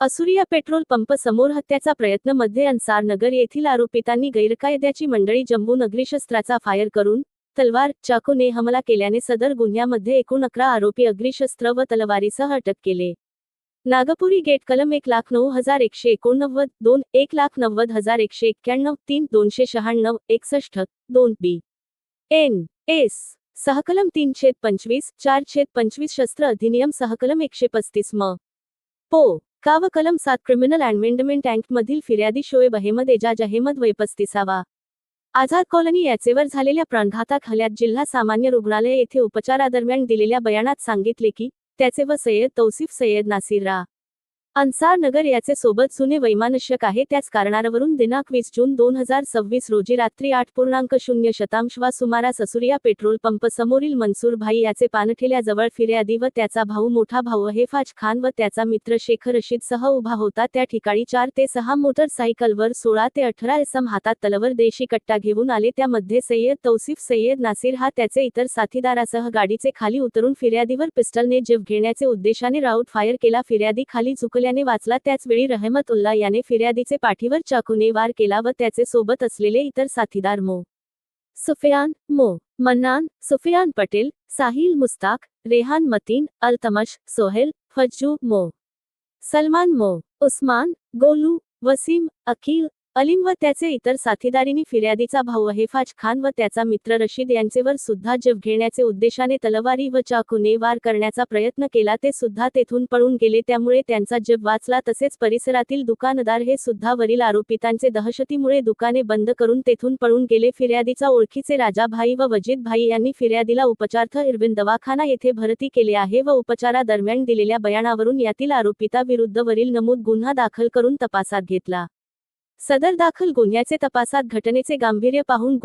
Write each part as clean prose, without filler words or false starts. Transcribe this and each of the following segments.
Assyria petrol pump समोर हत्याचा प्रयत्न मध्ये अन्सार नगर येथील आरोपितांनी गैरकायद्याची मंडळी जमवून अग्निशस्त्राचा फायर करून तलवार चाकूने हमला केल्याने सदर गुन्ह्यामध्ये एकूण 11 आरोपी अग्निशस्त्र व तलवारीसह अटक केले. नागपुरी गेट कलम 1,09,189 2 1,90,191 3 296 61 2 बी एन एस सहकलम 325 425 शस्त्र अधिनियम सहकलम 135 म पो का व कलम 7 क्रिमिनल अमेंडमेंट ऍक्ट मधील फिर्यादी शोएब अहेमद एजाज अहेमद वय 35 आझाद कॉलनी याचेवर झालेल्या प्राणघातक हल्ल्यात जिल्हा सामान्य रुग्णालय येथे उपचारादरम्यान दिलेल्या बयानात सांगितले की त्याचे व सय्यद तौसिफ सय्यद नासिर रा अन्सार नगर याचे सोबत जुने वैमानस्यक आहे. त्याच कारणावरून दिनांक 20 जून 2026 रोजी रात्री 8.0 वा सुमारास असुरिया पेट्रोल पंप समोरील मनसूर भाई याचे पानठेल्याजवळ फिर्यादी व त्याचा भाऊ मोठा भाऊ अहेफाज खान व त्याचा मित्र शेख रशीद सह उभा होता. त्या ठिकाणी 4 ते 6 मोटरसायकलवर 16 ते 18 इसम हातात तलवार देशी कट्टा घेऊन आले. त्यामध्ये सय्यद तौसिफ सय्यद नासिर हा त्याचे इतर साथीदारासह गाडीचे खाली उतरून फिर्यादीवर पिस्टलने जीव घेण्याचे उद्देशाने राऊट फायर केला. फिर्यादी खाली झुकल्याने वाचला. त्याच वेळी रहमतउल्ला याने फिर्यादीचे पाठीवर चाकूने वार केला व त्याचे सोबत असलेले इतर साथीदार सुफियान मन्नान सुफियान पटेल साहिल मुस्ताक रेहान मतीन अल्तमश सोहेल फज्जू सलमान उस्मान गोलू वसीम अखिल अलीम व त्याचे इतर साथीदारींनी फिर्यादीचा भाऊ अहेफाज खान व त्याचा मित्र रशीद यांचेवर सुद्धा जीव घेण्याचे उद्देशाने तलवारी व चाकूने वार करण्याचा प्रयत्न केला. ते सुद्धा तेथून पळून गेले. त्यामुळे त्यांचा जीव वाचला. तसेच परिसरातील दुकानदार हे सुद्धा वरील आरोपितांचे दहशतीमुळे दुकाने बंद करून तेथून पळून गेले. फिर्यादीचा ओळखीचे राजा भाई व वजीद भाई यांनी फिर्यादीला उपचारार्थ इरविन दवाखाना येथे भरती केले आहे व उपचारादरम्यान दिलेल्या बयाणावरून यातील आरोपिता विरुद्ध वरील नमूद गुन्हा दाखल करून तपासात घेतला. सदर दाखल गुन्ह्याचे तपासात घटनेचे गांभीर्य पाहून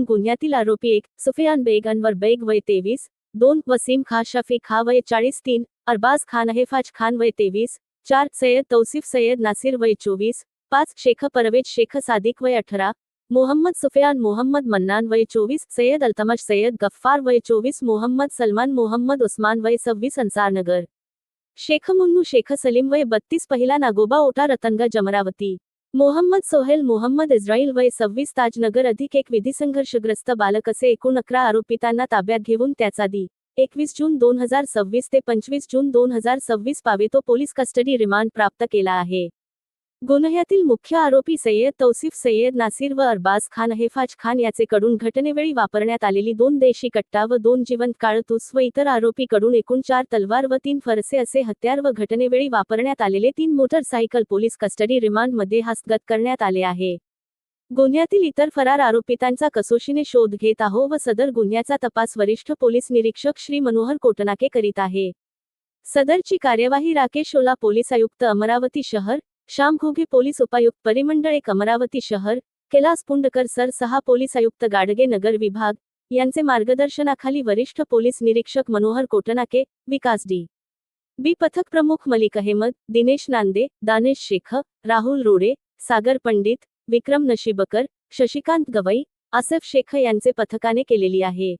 गुन्ह्यातील आरोपी 1 सुफियान बेग अनवर बेग वय 23 2 वसीम खा शफीक खा वय 40 3 अरबाज खान अहेफाज खान वय 23 4 सय्यद तौसिफ सय्यद नासिर वय 24 5 शेख परवेज शेख सादिक वय 18 मोहम्मद सुफियान मोहम्मद मन्नान वय 24 सय्यद अल्तमश सय्यद गफ्फार वय 24 मोहम्मद सलमान मोहम्मद उस्मान वय 26 अन्सार नगर शेख मुन्नू शेख सलीम वय 32 पहिला नागोबा ओटा रतनगंज अमरावती मोहम्मद सोहेल मोहम्मद इस्राईल वय 26 ताजनगर अधिक एक विधिसंघर्षग्रस्त बालक असे एकूण 11 आरोपितांना ताब्यात घेऊन त्याचा दि 21 जून 2026 ते 25 जून 2026 पावेतो पोलीस कस्टडी रिमांड प्राप्त केला आहे. गुन्ह्यातील मुख्य आरोपी सय्यद तौसिफ सय्यद नासिर व अरबाज खान अहेफाज खान याचेकडून घटनेवेळी वापरण्यात आलेली 2 देशी कट्टा व 2 जिवंत काळतूस व इतर आरोपीकडून एकूण 4 तलवार व 3 फरसे असे हत्यार व घटनेवेळी वापरण्यात आलेले 3 मोटरसायकल पोलीस कस्टडी रिमांडमध्ये हस्तगत करण्यात आले आहे. गुन्ह्यातील इतर फरार आरोपितांचा कसोशीने शोध घेत आहो व सदर गुन्ह्याचा तपास वरिष्ठ पोलीस निरीक्षक श्री मनोहर कोटनाके करीत आहे. सदरची कार्यवाही राकेश ओला पोलीस आयुक्त अमरावती शहर श्याम घुगे पोलीस उपायुक्त परिमंडळ 1 अमरावती शहर कैलास पुंडकर सर 6 पोलीस आयुक्त गाडगे नगर विभाग यांचे मार्गदर्शनाखाली वरिष्ठ पोलीस निरीक्षक मनोहर कोटनाके विकास बी पथक प्रमुख मलिक अहेमद दिनेश नांदे दानेश शेख राहुल रोडे सागर पंडित विक्रम नशीबकर शशिकांत गवई आसिफ शेख यांचे पथकाने केलेली आहे.